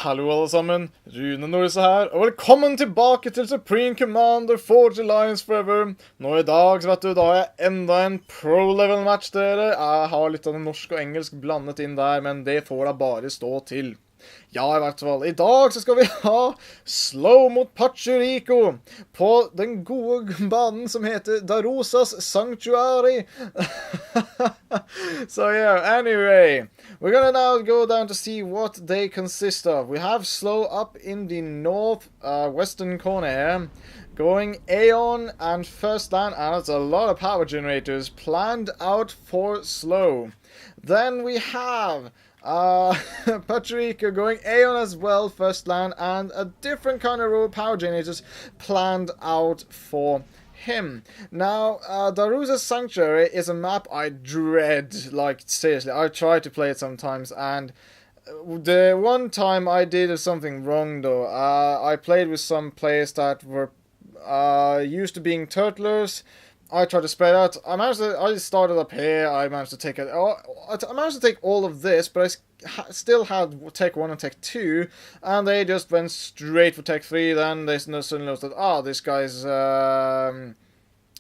Hallo alle sammen, Rune Norse her, og velkommen tilbake til Supreme Commander Forge Alliance Forever. Nå i dag, så vet du, da har jeg enda en pro-level match dere. Jeg har litt av det norsk og engelsk blandet inn der, men det får da bare stå til. Ja, i hvert fall. I dag så skal vi ha Slow mot Pachuriko på den gode banen som heter Darozas Sanctuary. So yeah, anyway, we're gonna now go down to see what they consist of. We have Slow up in the north western corner here, going Aeon and First Land, and it's a lot of power generators planned out for Slow. Then we have Pachuriko going Aeon as well, First Land, and a different kind of row of power generators planned out for him. Now, Daroza's Sanctuary is a map I dread, like, seriously. I try to play it sometimes, and the one time I did something wrong, though. I played with some players that were used to being turtlers. I tried to spread out. I started up here. I managed to take I managed to take all of this, but I still had Tech 1 and Tech 2, and they just went straight for Tech 3. Then they suddenly noticed that, this guy's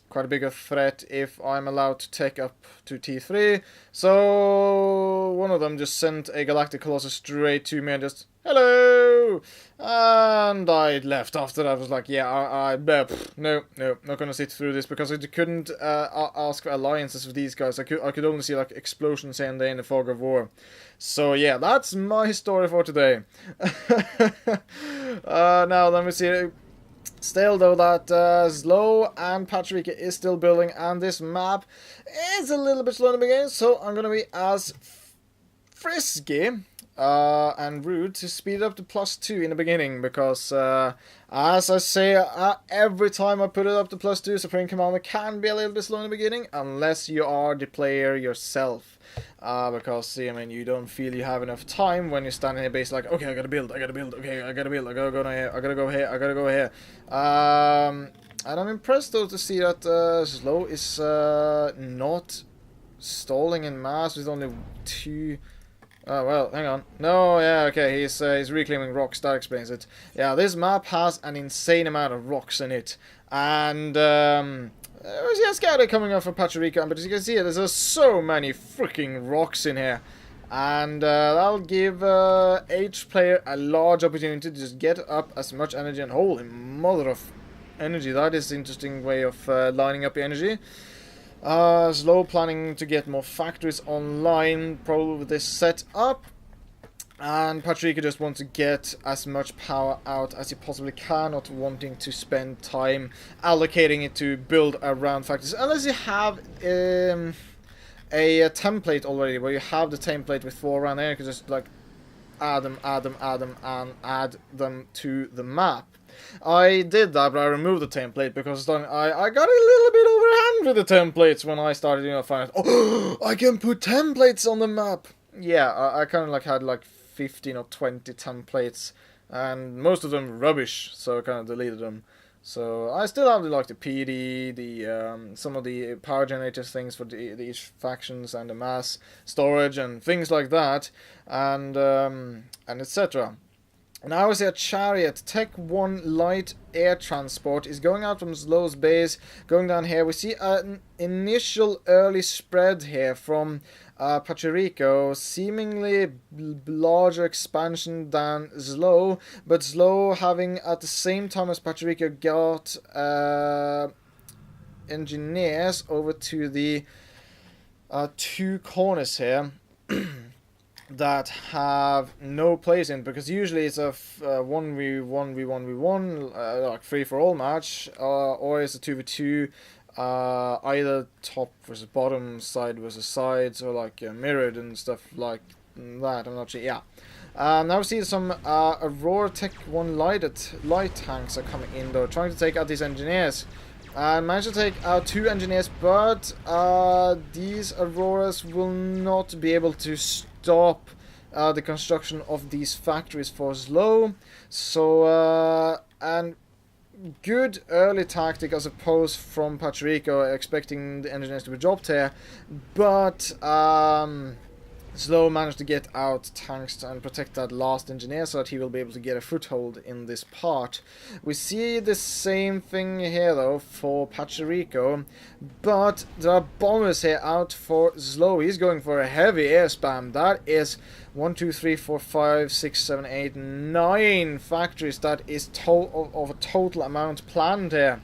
quite a bigger threat if I'm allowed to take up to T3. So one of them just sent a Galactic Colossus straight to me and just, hello! And I left after that. I was like, yeah, no, not gonna sit through this, because I couldn't ask for alliances with these guys. I could only see like explosions here and there in the fog of war. So yeah, that's my story for today. Now let me see. Still, though, that Slow and Pachuriko is still building, and this map is a little bit slow in the beginning, so I'm going to be as frisky and rude to speed up to +2 in the beginning, because, as I say, every time I put it up to +2, Supreme Commander can be a little bit slow in the beginning, unless you are the player yourself. Because, I mean, you don't feel you have enough time when you're standing here basically like, okay, I gotta build, okay, I gotta go here. And I'm impressed, though, to see that Slow is not stalling in mass with only 2... Oh, well, hang on. No, yeah, okay, he's reclaiming rocks, that explains it. Yeah, this map has an insane amount of rocks in it, and, yeah, Scatter coming off for Pachuriko, but as you can see, there's so many freaking rocks in here, and that'll give each player a large opportunity to just get up as much energy, and holy mother of energy, that is an interesting way of lining up the energy. Slow planning to get more factories online, probably with this setup. And Pachuriko just wants to get as much power out as he possibly can, not wanting to spend time allocating it to build around factories. Unless you have a template already, where you have the template with 4 around there, you can just like add them, and add them to the map. I did that, but I removed the template because I got a little bit overhand with the templates when I started, finding out, oh, I can put templates on the map. Yeah, I kind of like had like 15 or 20 templates, and most of them rubbish, so I kind of deleted them. So I still have like the PD, some of the power generators things for each factions, and the mass storage and things like that, and etc. Now we see a chariot, Tech 1 light air transport is going out from Slow's base, going down here. We see an initial early spread here from Pachuriko, seemingly larger expansion than Slow, but Slow having at the same time as Pachuriko got engineers over to the 2 corners here. That have no place in, because usually it's a 1v1, like free-for-all match, or it's a 2v2, either top versus bottom, side versus sides, or like mirrored and stuff like that. I'm not sure. Yeah. Now we see some Aurora Tech 1 light tanks are coming in, though, trying to take out these engineers. And managed to take out 2 engineers, but these Auroras will not be able to stop the construction of these factories for Slow. So, and good early tactic, I suppose, from Pachuriko, expecting the engineers to be dropped here. But ZLO managed to get out tanks and protect that last engineer so that he will be able to get a foothold in this part. We see the same thing here though for Pachuriko, but there are bombers here out for ZLO. He's going for a heavy air spam. That is 1, 2, 3, 4, 5, 6, 7, 8, 9 factories. That is of a total amount planned here.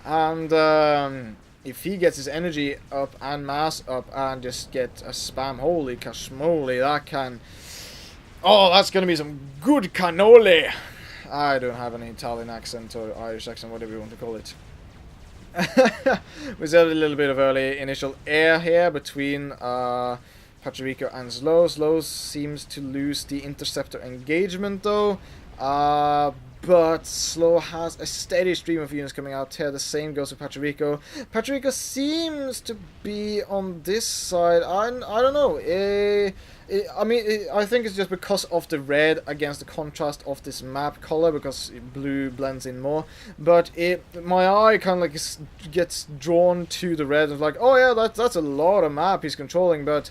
And if he gets his energy up and mass up and just get a spam, holy cashmoli, that can... Oh, that's going to be some good cannoli! I don't have any Italian accent or Irish accent, whatever you want to call it. We had a little bit of early initial air here between Pachuriko and ZLO. ZLO seems to lose the interceptor engagement though. But ZLO has a steady stream of units coming out here. The same goes for Pachuriko. Pachuriko seems to be on this side. I don't know. I think it's just because of the red against the contrast of this map color, because blue blends in more. But my eye kind of like gets drawn to the red. It's like, oh yeah, that's a lot of map he's controlling, but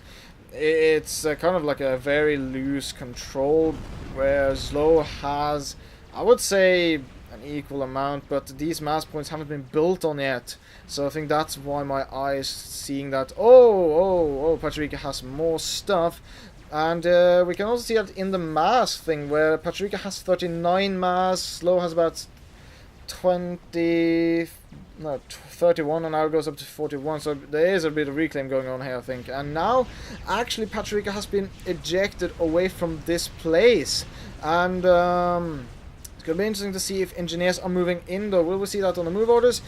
it's kind of like a very loose control, where ZLO has, I would say, an equal amount, but these mass points haven't been built on yet. So I think that's why my eye is seeing that, oh, Pachuriko has more stuff. And we can also see that in the mass thing, where Pachuriko has 39 mass, ZLO has about 31, and now it goes up to 41, so there is a bit of reclaim going on here, I think. And now, actually, Pachuriko has been ejected away from this place. And it's going to be interesting to see if engineers are moving in, though. Will we see that on the move orders?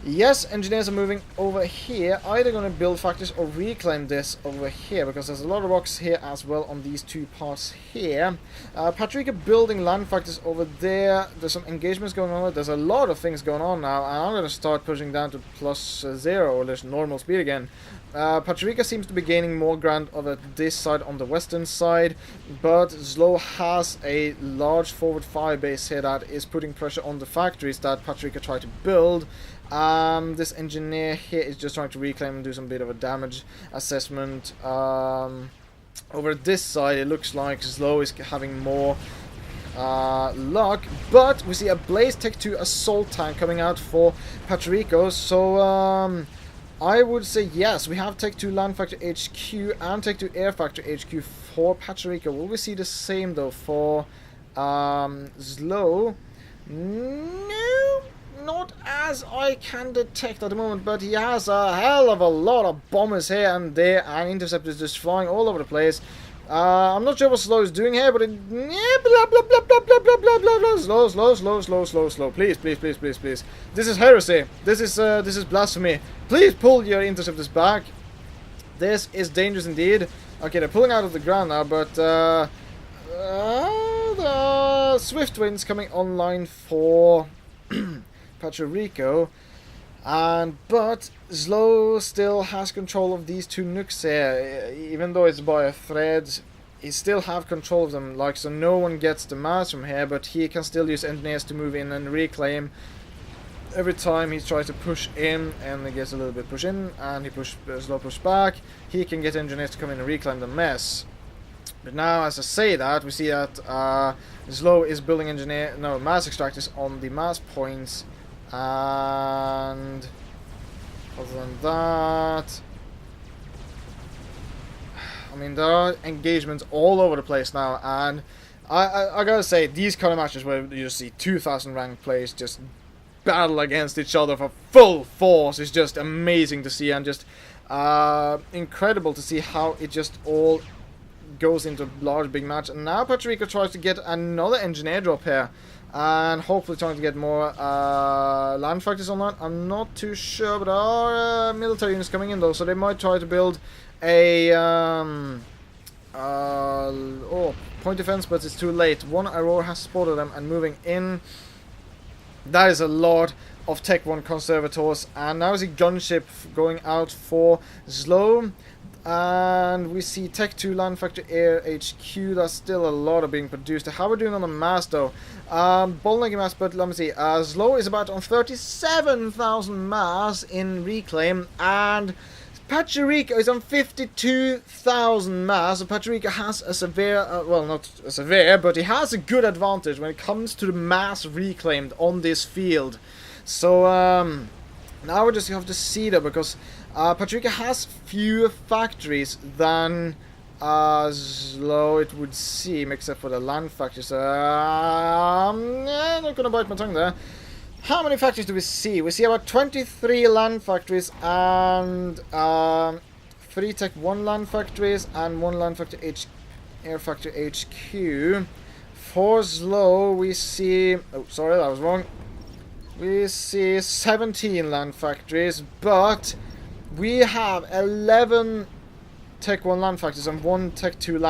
Yes, engineers are moving over here, either going to build factories or reclaim this over here, because there's a lot of rocks here as well on these two parts here. Pachuriko building land factories over there. There's some engagements going on. There's a lot of things going on now, and I'm going to start pushing down to +0, or just normal speed again. Pachuriko seems to be gaining more ground over this side on the western side, but ZLO has a large forward fire base here that is putting pressure on the factories that Pachuriko tried to build. This engineer here is just trying to reclaim and do some bit of a damage assessment. Over this side, it looks like ZLO is having more luck, but we see a Blaze Tech 2 assault tank coming out for Pachuriko, so I would say yes, we have Tech 2 Land Factory HQ and Tech 2 Air Factory HQ for Pachuriko. Will we see the same though for ZLO? No, not as I can detect at the moment, but he has a hell of a lot of bombers here and there, and interceptors just flying all over the place. I'm not sure what ZLO is doing here, but it... Blah, blah, blah, blah, blah, blah, blah, blah, blah. Slow. Please. This is heresy. This is blasphemy. Please pull your interceptors back. This is dangerous indeed. Okay, they're pulling out of the ground now, but the Swift Winds coming online for Pachuriko. But ZLO still has control of these two nukes here. Even though it's by a thread, he still have control of them. Like, so no one gets the mass from here, but he can still use engineers to move in and reclaim. Every time he tries to push in, and he gets a little bit push in, and ZLO push back, he can get engineers to come in and reclaim the mess. But now, as I say that, we see that ZLO is building mass extractors on the mass points. And other than that, I mean, there are engagements all over the place now, and I gotta say, these kind of matches where you just see 2,000 ranked players just battle against each other for full force is just amazing to see, and just incredible to see how it just all goes into a large big match. And now Pachuriko tries to get another engineer drop here, and hopefully trying to get more land factories on that. I'm not too sure, but there are military units coming in though, so they might try to build a point defense, but it's too late. One Aurora has spotted them and moving in. That is a lot of Tech 1 conservators, and now we see gunship going out for ZLO. And we see Tech 2 Land Factory Air HQ. That's still a lot of being produced. How are we doing on the mass though? Bottlenecking mass, but let me see. ZLO is about on 37,000 mass in reclaim, and Pachuriko is on 52,000 mass, so Pachuriko has a severe, well, not a severe, but he has a good advantage when it comes to the mass reclaimed on this field. So, now we just have to see though, because Pachuriko has fewer factories than ZLO it would seem, except for the land factories. Yeah, not gonna bite my tongue there. How many factories do we see? We see about 23 land factories and 3 Tech 1 land factories and 1 land factory air factory HQ. For ZLO we see... oh, sorry, that was wrong. We see 17 land factories, but we have 11 Tech 1 land factories and 1 Tech 2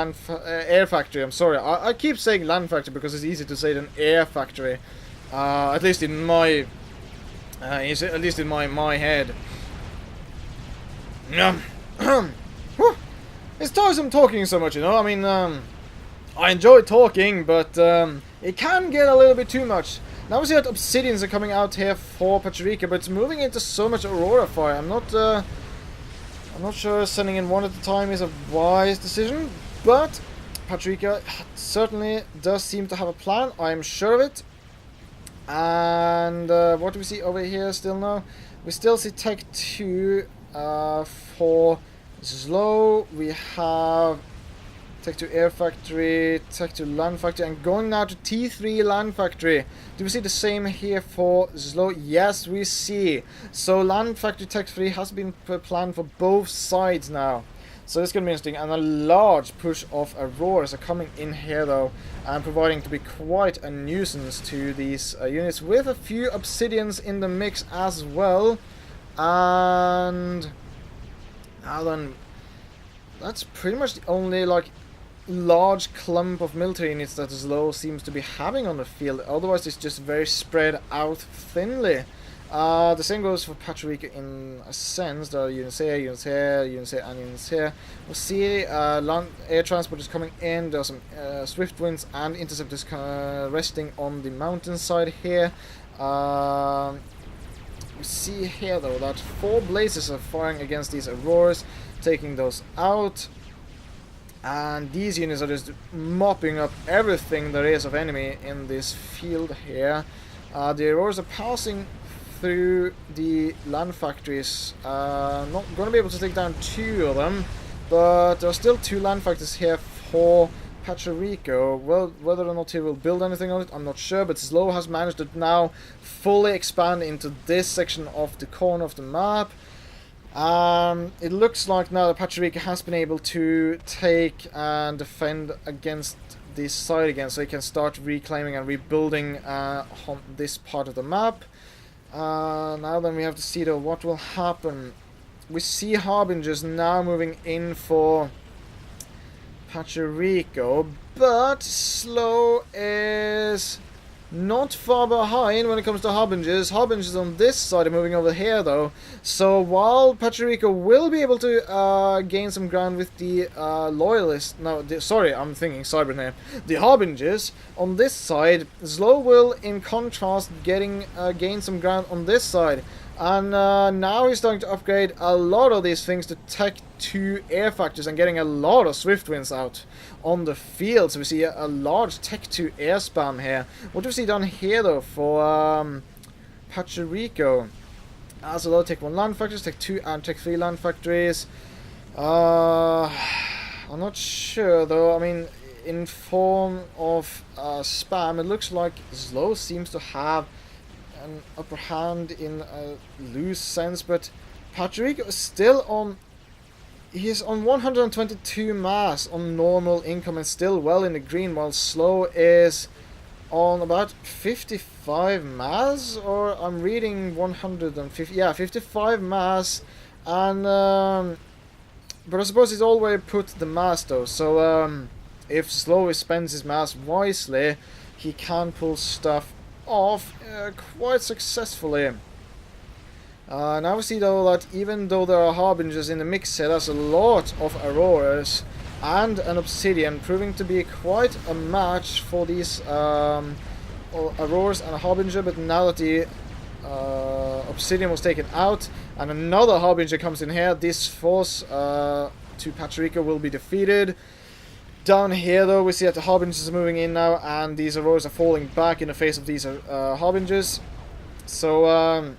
air factory. I'm sorry, I keep saying land factory because it's easier to say than air factory. At least in my, my head. It's tiresome talking so much, you know. I mean, I enjoy talking, but it can get a little bit too much. Now we see that obsidians are coming out here for Pachuriko, but it's moving into so much aurora fire. I'm not sure sending in one at a time is a wise decision, but Pachuriko certainly does seem to have a plan. I am sure of it. And what do we see over here still now? We still see Tech 2 for ZLO. We have Tech 2 Air Factory, Tech 2 Land Factory, and going now to T3 Land Factory. Do we see the same here for ZLO? Yes, we see. So Land Factory Tech 3 has been planned for both sides now. So it's going to be interesting, and a large push of auroras are coming in here though, and providing to be quite a nuisance to these units, with a few obsidians in the mix as well. And now then, that's pretty much the only like large clump of military units that ZLO seems to be having on the field. Otherwise it's just very spread out thinly. The same goes for Pachuriko in a sense. There are units here, units here, units here, and units here. We'll see air transport is coming in. There are some swift winds and interceptors resting on the mountainside here. We see here though that 4 blazes are firing against these auroras, taking those out. And these units are just mopping up everything there is of enemy in this field here. The auroras are passing through the land factories. Not going to be able to take down 2 of them, but there are still 2 land factories here for Pachuriko. Well, whether or not he will build anything on it, I'm not sure, but ZLO has managed to now fully expand into this section of the corner of the map. It looks like now that Pachuriko has been able to take and defend against this side again, so he can start reclaiming and rebuilding this part of the map. Now then we have to see though what will happen. We see Harbingers now moving in for Pachuriko, but ZLO is not far behind when it comes to Harbingers. Harbingers on this side are moving over here though, so while Pachuriko will be able to gain some ground with the loyalists, sorry, I'm thinking Cybern here, the Harbingers on this side, ZLO will in contrast gain some ground on this side. And now he's starting to upgrade a lot of these things to Tech 2 air factors and getting a lot of swift winds out on the field. So we see a large Tech 2 air spam here. What do we see down here though for Pachuriko? As a lot of Tech 1 land factories, Tech 2 and Tech 3 land factories. I'm not sure though. I mean, in form of spam, it looks like ZLO seems to have an upper hand in a loose sense, but Pachuriko is still on. He's on 122 mass on normal income and still well in the green, while ZLO is on about 55 mass, or I'm reading 150. Yeah, 55 mass, and but I suppose he's always put the mass though. So if ZLO spends his mass wisely, he can pull stuff off quite successfully. Now we see though that even though there are Harbingers in the mix here, there's a lot of auroras and an obsidian, proving to be quite a match for these auroras and a Harbinger. But now that the Obsidian was taken out, and another Harbinger comes in here. This force to Pachuriko will be defeated. Down here, though, we see that the Harbingers are moving in now, and these Auroras are falling back in the face of these Harbingers. So,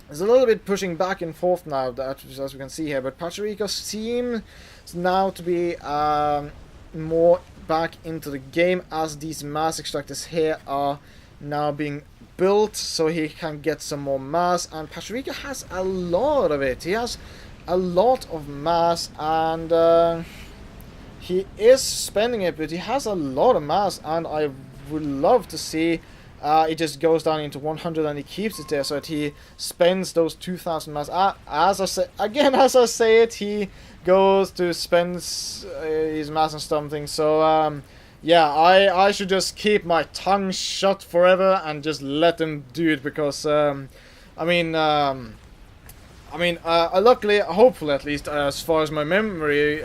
there's a little bit pushing back and forth now, as we can see here, but Pachuriko seems now to be more back into the game, as these mass extractors here are now being built, so he can get some more mass, and Pachuriko has a lot of it. He has a lot of mass, and he is spending it, but he has a lot of mass, and I would love to see it just goes down into 100 and he keeps it there, so that he spends those 2,000 mass. As I say it, he goes to spend his mass on something, so yeah, I should just keep my tongue shut forever and just let them do it, because luckily, hopefully at least, as far as my memory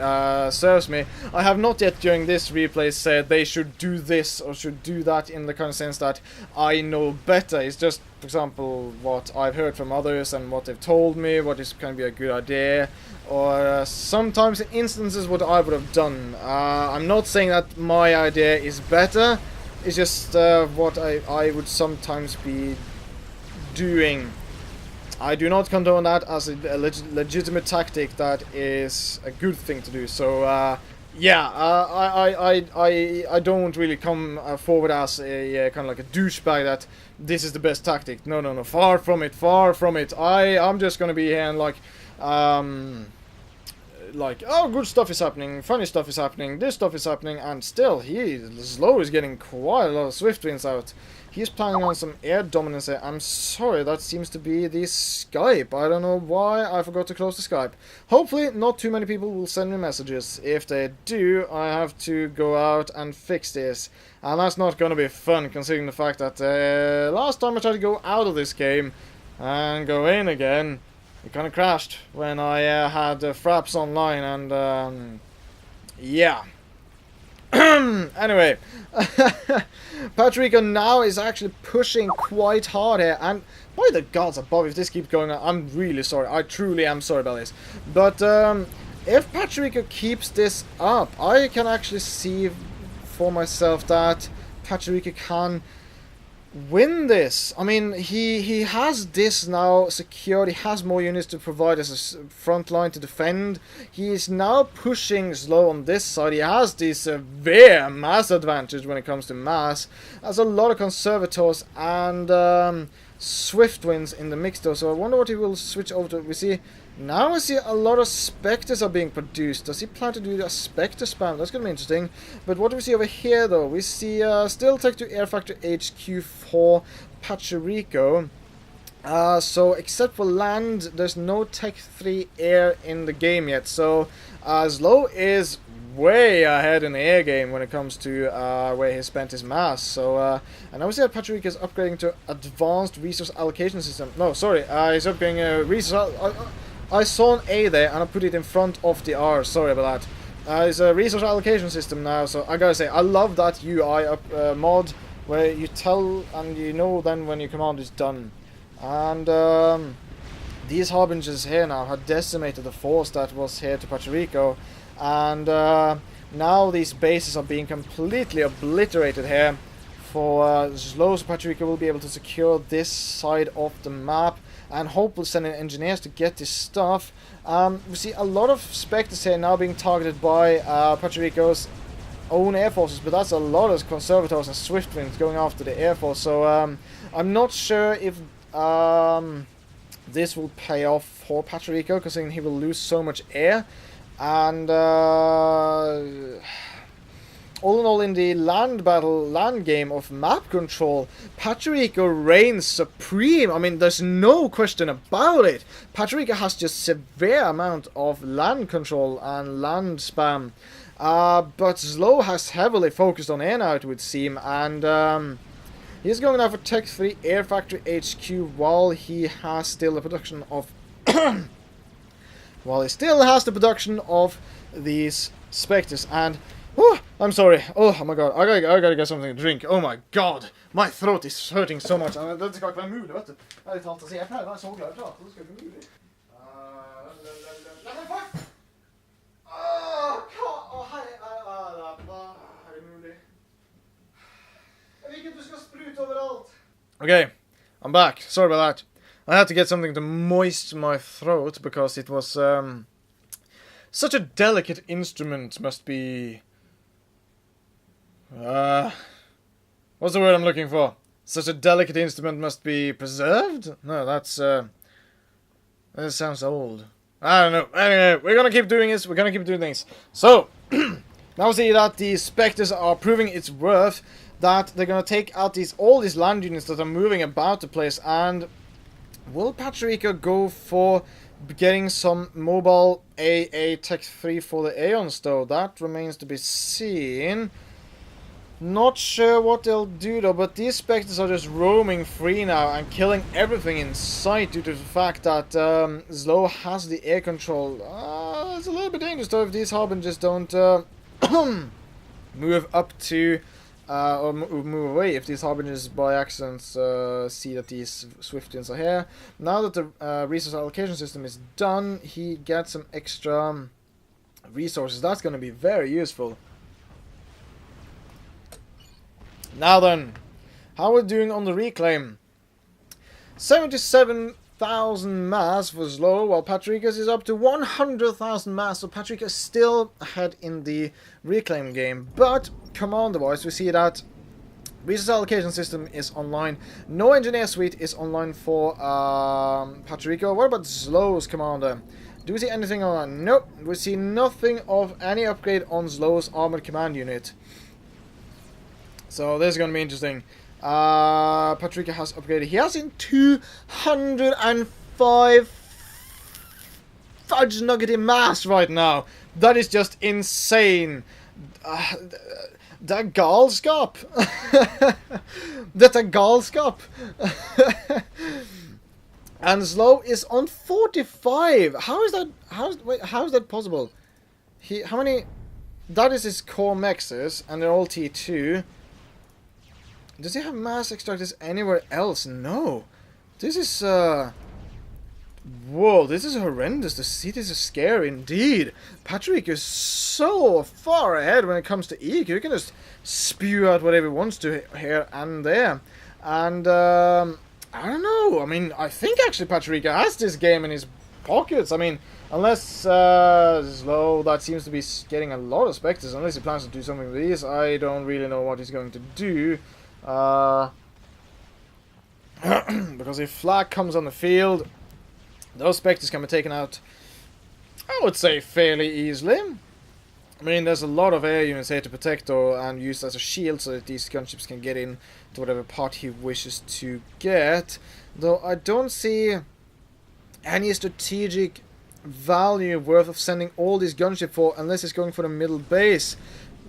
serves me, I have not yet during this replay said they should do this or should do that in the kind of sense that I know better. It's just, for example, what I've heard from others and what they've told me, what is going to be a good idea, or sometimes in instances what I would have done. I'm not saying that my idea is better, it's just what I would sometimes be doing. I do not condone that as a legitimate tactic that is a good thing to do. So, yeah, I don't really come forward as a kind of like a douchebag that this is the best tactic. No, far from it, far from it. I'm just gonna be here and like, oh, good stuff is happening, funny stuff is happening, this stuff is happening, and still, ZLO is getting quite a lot of swift winds out. He's planning on some air dominance here. I'm sorry, that seems to be the Skype. I don't know why I forgot to close the Skype. Hopefully, not too many people will send me messages. If they do, I have to go out and fix this. And that's not going to be fun, considering the fact that last time I tried to go out of this game and go in again, it kind of crashed when I had Fraps online, and yeah. Anyway, Pachuriko now is actually pushing quite hard here, and by the gods above, if this keeps going on, I'm really sorry. I truly am sorry about this. But if Pachuriko keeps this up, I can actually see for myself that Pachuriko can win this. I mean, he has this now secured. He has more units to provide as a front line to defend. He is now pushing ZLO on this side. He has this severe mass advantage when it comes to mass. Has a lot of conservators and swift winds in the mix though. So I wonder what he will switch over to. We see a lot of specters are being produced. Does he plan to do a specter spam? That's going to be interesting. But what do we see over here though? We see still Tech 2 Air Factor HQ for Pachuriko. So except for land, there's no Tech 3 Air in the game yet. So ZLO is way ahead in the air game when it comes to where he spent his mass. So and now we see that Pachuriko is upgrading to advanced resource allocation system. No, sorry, he's upgrading a resource. I saw an A there and I put it in front of the R. Sorry about that. It's a resource allocation system now. So I gotta say, I love that UI mod where you tell and you know then when your command is done. And these Harbingers here now had decimated the force that was here to Pachuriko. And now these bases are being completely obliterated here for ZLO. So Pachuriko will be able to secure this side of the map and hopefully send in engineers to get this stuff. We see a lot of Spectres here now being targeted by Pachuriko's own air forces, but that's a lot of Conservators and Swiftwinds going after the air force. So I'm not sure if this will pay off for Pachuriko, considering he will lose so much air. And all in all, in the land game of map control, Pachuriko reigns supreme. I mean, there's no question about it. Pachuriko has just severe amount of land control and land spam. But ZLO has heavily focused on air now, it would seem, and he's going now for Tech 3 Air Factory HQ while he has still the production of while he still has the production of these Spectres. And Oh, I'm sorry. Oh my god, I gotta get something to drink. Oh my god, my throat is hurting so much. Det ska vara mulig, vet du. Jag vet inte, jag är så glad att det ska bli mulig. Okay, I'm back. Sorry about that. I had to get something to moisten my throat because it was such a delicate instrument. Must be what's the word I'm looking for? Such a delicate instrument must be preserved? No, that's that sounds old. I don't know. Anyway, we're gonna keep doing this. We're gonna keep doing things. So now we see that the Spectres are proving its worth. That they're gonna take out all these land units that are moving about the place. And will Pachuriko go for getting some mobile AA Tech 3 for the Aeons though? That remains to be seen. Not sure what they'll do though, but these Spectres are just roaming free now and killing everything in sight due to the fact that ZLO has the air control. It's a little bit dangerous though if these Harbingers don't move up to or move away, if these Harbingers by accident see that these Swiftians are here. Now that the resource allocation system is done, he gets some extra resources. That's going to be very useful. Now then, how are we doing on the reclaim? 77,000 mass for ZLO, while Pachuriko's is up to 100,000 mass, so Pachuriko is still ahead in the reclaim game. But commander-wise, we see that resource allocation system is online. No engineer suite is online for Pachuriko. What about ZLO's commander? Do we see anything on that? Nope, we see nothing of any upgrade on ZLO's armored command unit. So this is going to be interesting. Pachuriko has upgraded. He has in 205 fudge nugget mass right now. That is just insane. That galskap. That's a galskap. And ZLO is on 45. How is that? How is that possible? How many? That is his core mexes, and they're all T2. Does he have mass extractors anywhere else? No. This is, whoa, this is horrendous to see. This is scary indeed. Pachuriko is so far ahead when it comes to EQ. He can just spew out whatever he wants to here and there. And, I don't know. I mean, I think actually Pachuriko has this game in his pockets. I mean, unless ZLO, that seems to be getting a lot of Spectres. Unless he plans to do something with these, I don't really know what he's going to do. Because if Flag comes on the field, those Spectres can be taken out, I would say, fairly easily. I mean, there's a lot of air units here to protect and use as a shield so that these gunships can get in to whatever part he wishes to get. Though I don't see any strategic value worth of sending all these gunships for unless he's going for the middle base.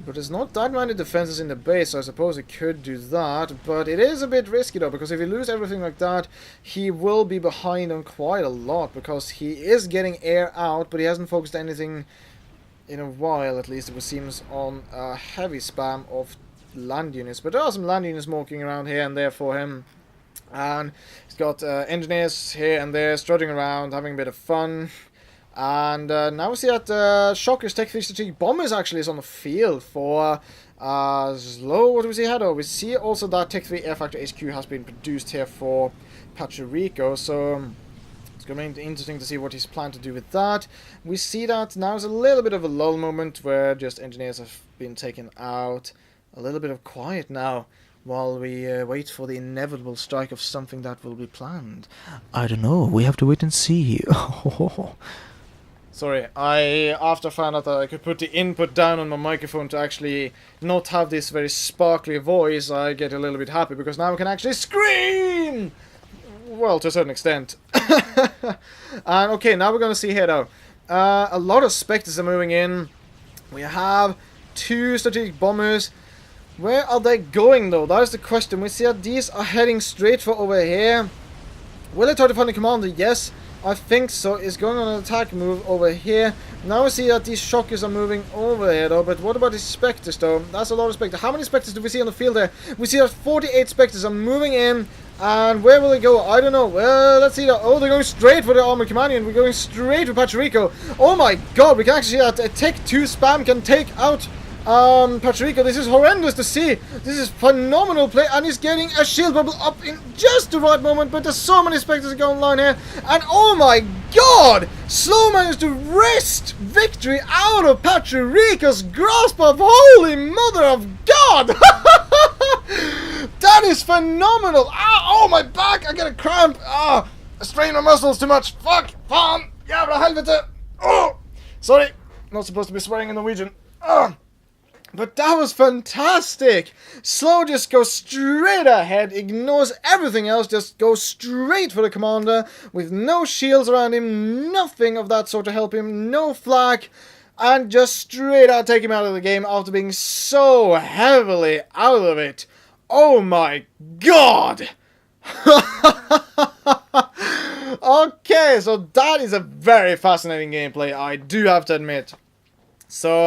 But there's not that many defenses in the base, so I suppose he could do that. But it is a bit risky though, because if he loses everything like that, he will be behind on quite a lot, because he is getting air out, but he hasn't focused anything in a while, at least it seems, on a heavy spam of land units. But there are some land units walking around here and there for him. And he's got engineers here and there strutting around, having a bit of fun. And now we see that Shocker's Tech 3 Strategic Bombers actually is on the field for ZLO. What do we see here though? We see also that Tech 3 Air Factor HQ has been produced here for Pachuriko, so it's going to be interesting to see what he's planned to do with that. We see that now is a little bit of a lull moment where just engineers have been taken out. A little bit of quiet now while we wait for the inevitable strike of something that will be planned. I don't know, we have to wait and see. Sorry, after I found out that I could put the input down on my microphone to actually not have this very sparkly voice, I get a little bit happy because now I can actually scream! Well, to a certain extent. And okay, now we're going to see here though. A lot of Spectres are moving in. We have 2 strategic bombers. Where are they going though? That is the question. We see that these are heading straight for over here. Will they try to find the commander? Yes. I think so, is going on an attack move over here. Now we see that these shockers are moving over here though, but what about the specters though? That's a lot of specters. How many specters do we see on the field there? We see that 48 specters are moving in, and where will they go? I don't know. Well, let's see that. Oh, they're going straight for the armored companion. We're going straight for Pachuriko. Oh my god, we can actually see that a Tech 2 spam can take out Pachuriko. This is horrendous to see. This is phenomenal play, and he's getting a shield bubble up in just the right moment, but there's so many specters going line here, and oh my god, Slow managed to wrest victory out of Pachuriko's grasp of holy mother of god. That is phenomenal. Oh my back, I get a cramp. I strain my muscles too much. Fuck, fan, jävla helvete. Oh, sorry, not supposed to be swearing in Norwegian. But that was fantastic! Slow just goes straight ahead, ignores everything else, just goes straight for the commander with no shields around him, nothing of that sort to help him, no flak, and just straight out take him out of the game after being so heavily out of it. Oh my god! Okay, so that is a very fascinating gameplay, I do have to admit. So,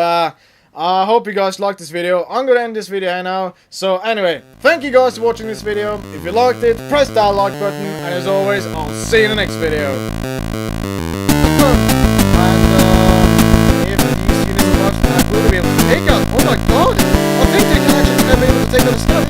I hope you guys liked this video. I'm gonna end this video here now. So anyway, thank you guys for watching this video. If you liked it, press that like button. And as always, I'll see you in the next video. And if you see this much, I will be able to take out. Oh my god! I think they can actually be able to take out the stuff.